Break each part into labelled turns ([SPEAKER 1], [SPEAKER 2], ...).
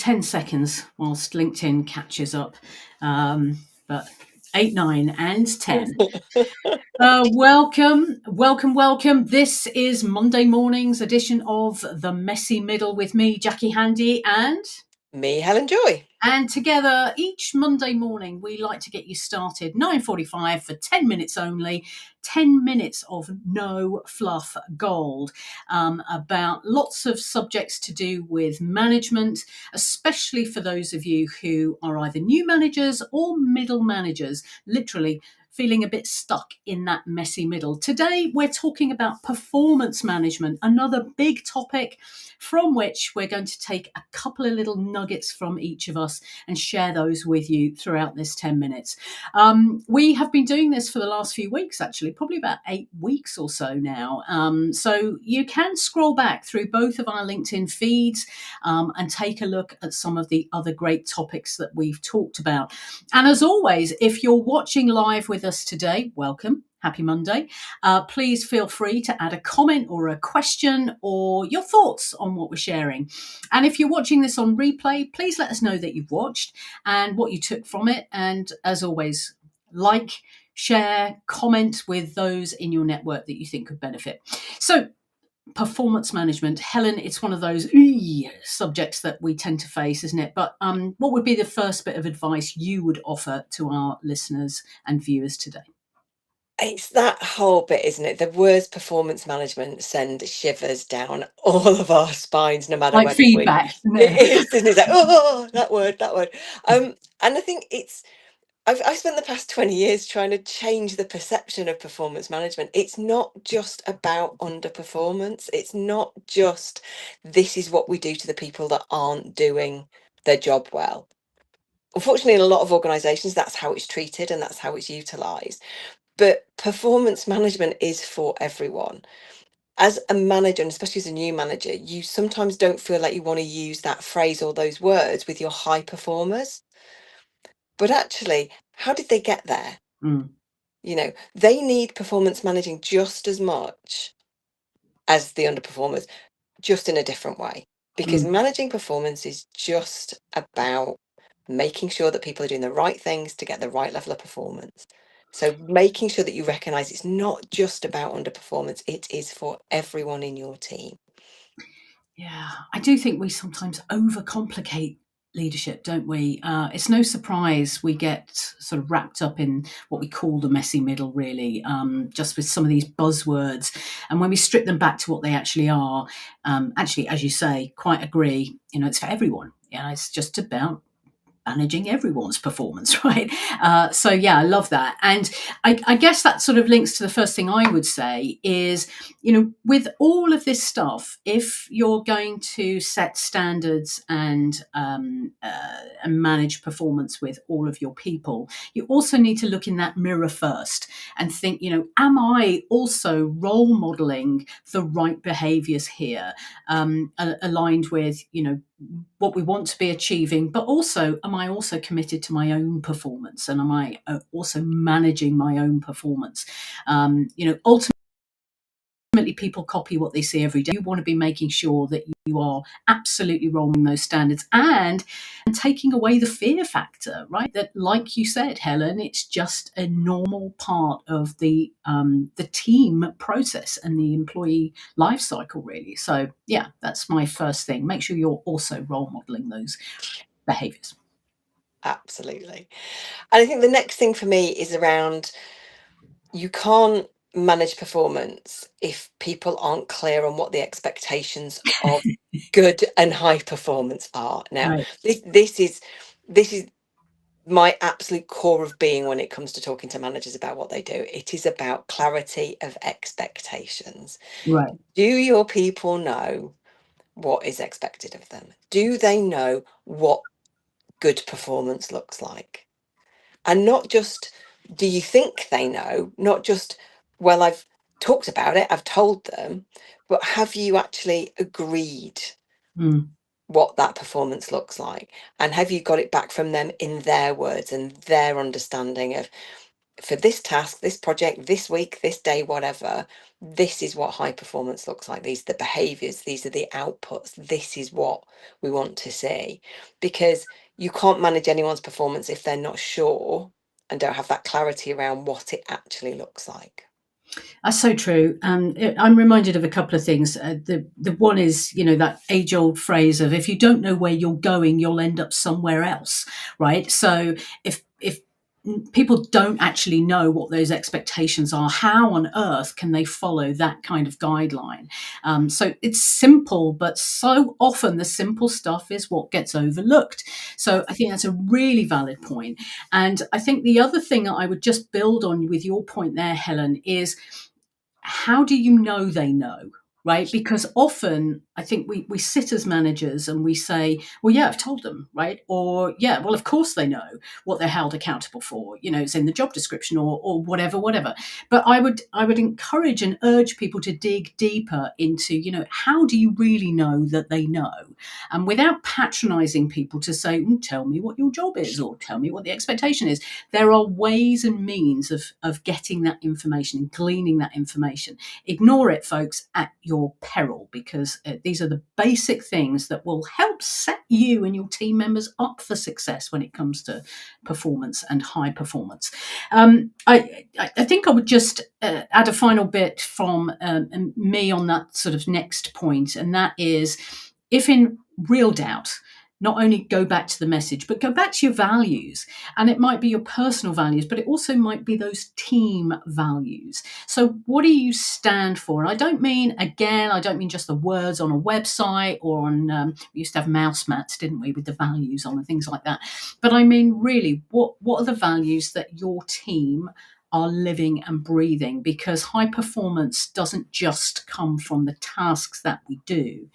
[SPEAKER 1] 10 seconds whilst LinkedIn catches up. But 8, 9, and 10. Welcome. This is Monday morning's edition of The Messy Middle with me, Jackie Handy, and
[SPEAKER 2] me, Helen Joy.
[SPEAKER 1] And together, each Monday morning, we like to get you started 9:45 for 10 minutes only. 10 minutes of no fluff gold about lots of subjects to do with management, especially for those of you who are either new managers or middle managers, literally feeling a bit stuck in that messy middle. Today, we're talking about performance management, another big topic from which we're going to take a couple of little nuggets from each of us and share those with you throughout this 10 minutes. We have been doing this for the last few weeks, actually, probably about 8 weeks or so now. So you can scroll back through both of our LinkedIn feeds and take a look at some of the other great topics that we've talked about. And as always, if you're watching live with us today, welcome. Happy Monday. Please feel free to add a comment or a question or your thoughts on what we're sharing. And if you're watching this on replay, please let us know that you've watched and what you took from it. And as always, like, share, comment with those in your network that you think could benefit. So, performance management, Helen, it's one of those subjects that we tend to face, isn't it? But what would be the first bit of advice you would offer to our listeners and viewers today?
[SPEAKER 2] It's that whole bit, isn't it? The words performance management send shivers down all of our spines, no matter
[SPEAKER 1] like
[SPEAKER 2] whether
[SPEAKER 1] feedback.
[SPEAKER 2] it is, and it's like, oh, that word. And I think I've spent the past 20 years trying to change the perception of performance management. It's not just about underperformance. It's not just this is what we do to the people that aren't doing their job well. Unfortunately, in a lot of organizations, that's how it's treated and that's how it's utilized. But performance management is for everyone. As a manager, and especially as a new manager, you sometimes don't feel like you want to use that phrase or those words with your high performers. But actually, how did they get there? You know, they need performance managing just as much as the underperformers, just in a different way. Because managing performance is just about making sure that people are doing the right things to get the right level of performance. So making sure that you recognize it's not just about underperformance, it is for everyone in your team.
[SPEAKER 1] Yeah, I do think we sometimes overcomplicate leadership, don't we? It's no surprise we get sort of wrapped up in what we call the messy middle, really, just with some of these buzzwords. And when we strip them back to what they actually are, actually, as you say, quite agree, it's for everyone. Yeah, it's just about managing everyone's performance, right? So yeah, I love that. And I guess that sort of links to the first thing I would say is, with all of this stuff, if you're going to set standards and manage performance with all of your people, you also need to look in that mirror first and think, am I also role modeling the right behaviors here, aligned with, what we want to be achieving, but also, am I also committed to my own performance, and am I also managing my own performance? Ultimately, people copy what they see every day. You want to be making sure that you are absolutely rolling those standards and taking away the fear factor, right? That, like you said, Helen, it's just a normal part of the team process and the employee life cycle, really. So yeah, that's my first thing. Make sure you're also role modeling those behaviors.
[SPEAKER 2] Absolutely. And I think the next thing for me is around, you can't manage performance if people aren't clear on what the expectations of good and high performance are. Now,
[SPEAKER 1] Right.
[SPEAKER 2] this is my absolute core of being when it comes to talking to managers about what they do. It is about clarity of expectations.
[SPEAKER 1] Right.
[SPEAKER 2] Do your people know what is expected of them? Do they know what good performance looks like? And not just, do you think they know? Not just, well, I've talked about it, I've told them, but have you actually agreed what that performance looks like? And have you got it back from them in their words and their understanding of, for this task, this project, this week, this day, whatever, this is what high performance looks like. These are the behaviors, these are the outputs. This is what we want to see. Because you can't manage anyone's performance if they're not sure and don't have that clarity around what it actually looks like.
[SPEAKER 1] That's so true. And I'm reminded of a couple of things. The one is, that age old phrase of, if you don't know where you're going, you'll end up somewhere else, right? So if people don't actually know what those expectations are, how on earth can they follow that kind of guideline? So it's simple, but so often the simple stuff is what gets overlooked. So I think that's a really valid point. And I think the other thing that I would just build on with your point there, Helen, is, how do you know they know? Right? Because often I think we sit as managers and we say, well, yeah, I've told them, right? Or, yeah, well, of course they know what they're held accountable for. It's in the job description, or whatever. But I would encourage and urge people to dig deeper into, how do you really know that they know? And without patronizing people to say, tell me what your job is, or tell me what the expectation is. There are ways and means of getting that information and gleaning that information. Ignore it, folks, at your peril, because these are the basic things that will help set you and your team members up for success when it comes to performance and high performance. I think I would just add a final bit from me on that sort of next point, and that is, if in real doubt, not only go back to the message, but go back to your values. And it might be your personal values, but it also might be those team values. So what do you stand for? And I don't mean just the words on a website or on, we used to have mouse mats, didn't we, with the values on and things like that. But I mean, really, what are the values that your team are living and breathing? Because high performance doesn't just come from the tasks that we do.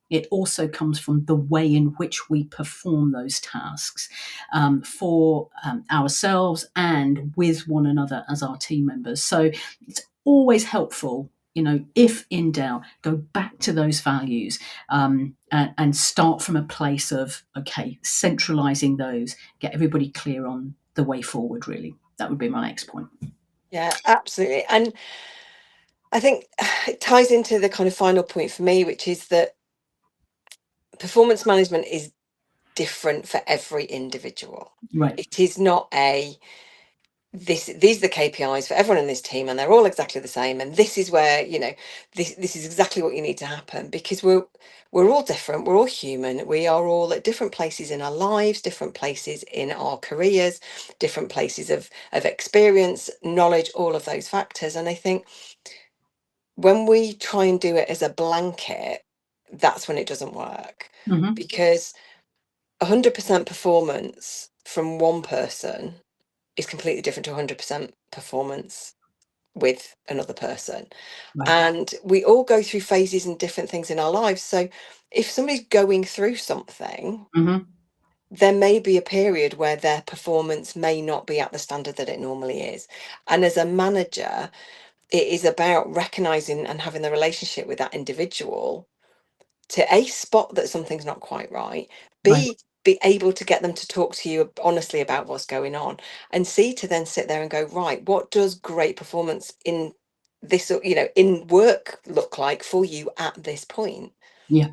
[SPEAKER 1] It also comes from the way in which we perform those tasks, for ourselves and with one another as our team members. So it's always helpful, if in doubt, go back to those values, and start from a place of, okay, centralizing those, get everybody clear on the way forward, really. That would be my next point.
[SPEAKER 2] Yeah, absolutely. And I think it ties into the kind of final point for me, which is that performance management is different for every individual.
[SPEAKER 1] Right.
[SPEAKER 2] It is not these are the KPIs for everyone in this team, and they're all exactly the same, and this is where, this is exactly what you need to happen, because we're all different, we're all human, we are all at different places in our lives, different places in our careers, different places of experience, knowledge, all of those factors. And I think when we try and do it as a blanket, that's when it doesn't work,
[SPEAKER 1] Mm-hmm.
[SPEAKER 2] because 100% performance from one person is completely different to 100% performance with another person.
[SPEAKER 1] Right.
[SPEAKER 2] And we all go through phases and different things in our lives. So if somebody's going through something,
[SPEAKER 1] Mm-hmm.
[SPEAKER 2] there may be a period where their performance may not be at the standard that it normally is. And as a manager, it is about recognizing and having the relationship with that individual to A, spot that something's not quite right,
[SPEAKER 1] Right.
[SPEAKER 2] B, be able to get them to talk to you honestly about what's going on, and C, to then sit there and go, right, what does great performance in this, in work look like for you at this point?
[SPEAKER 1] Yeah.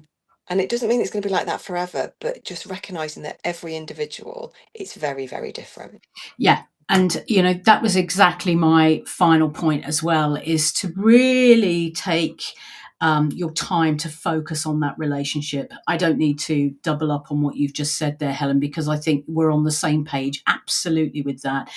[SPEAKER 2] And it doesn't mean it's going to be like that forever, but just recognizing that every individual, it's very, very different.
[SPEAKER 1] Yeah. And, that was exactly my final point as well, is to really take your time to focus on that relationship. I don't need to double up on what you've just said there, Helen, because I think we're on the same page absolutely with that.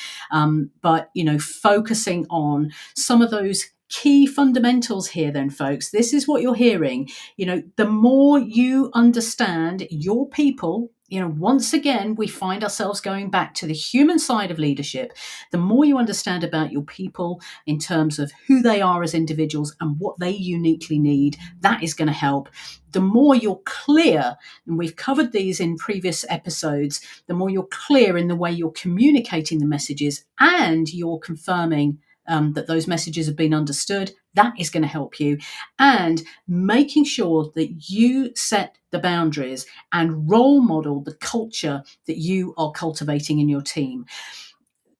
[SPEAKER 1] But, focusing on some of those key fundamentals here, then, folks, this is what you're hearing. The more you understand your people, once again, we find ourselves going back to the human side of leadership. The more you understand about your people in terms of who they are as individuals and what they uniquely need, that is going to help. The more you're clear, and we've covered these in previous episodes, the more you're clear in the way you're communicating the messages and you're confirming that those messages have been understood, that is going to help you. And making sure that you set the boundaries and role model the culture that you are cultivating in your team.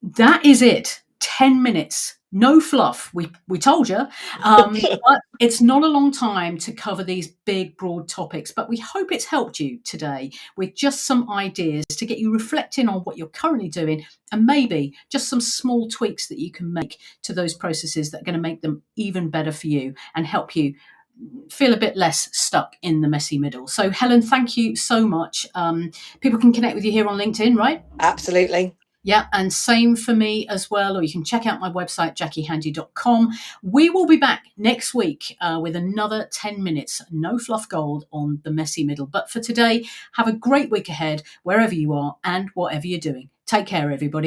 [SPEAKER 1] That is it. 10 minutes, no fluff. We told you. But it's not a long time to cover these big, broad topics. But we hope it's helped you today with just some ideas to get you reflecting on what you're currently doing, and maybe just some small tweaks that you can make to those processes that are going to make them even better for you and help you feel a bit less stuck in the messy middle. So, Helen, thank you so much. People can connect with you here on LinkedIn, right?
[SPEAKER 2] Absolutely.
[SPEAKER 1] Yeah, and same for me as well. Or you can check out my website, jackiehandy.com. We will be back next week with another 10 minutes, no fluff gold on the messy middle. But for today, have a great week ahead, wherever you are and whatever you're doing. Take care, everybody.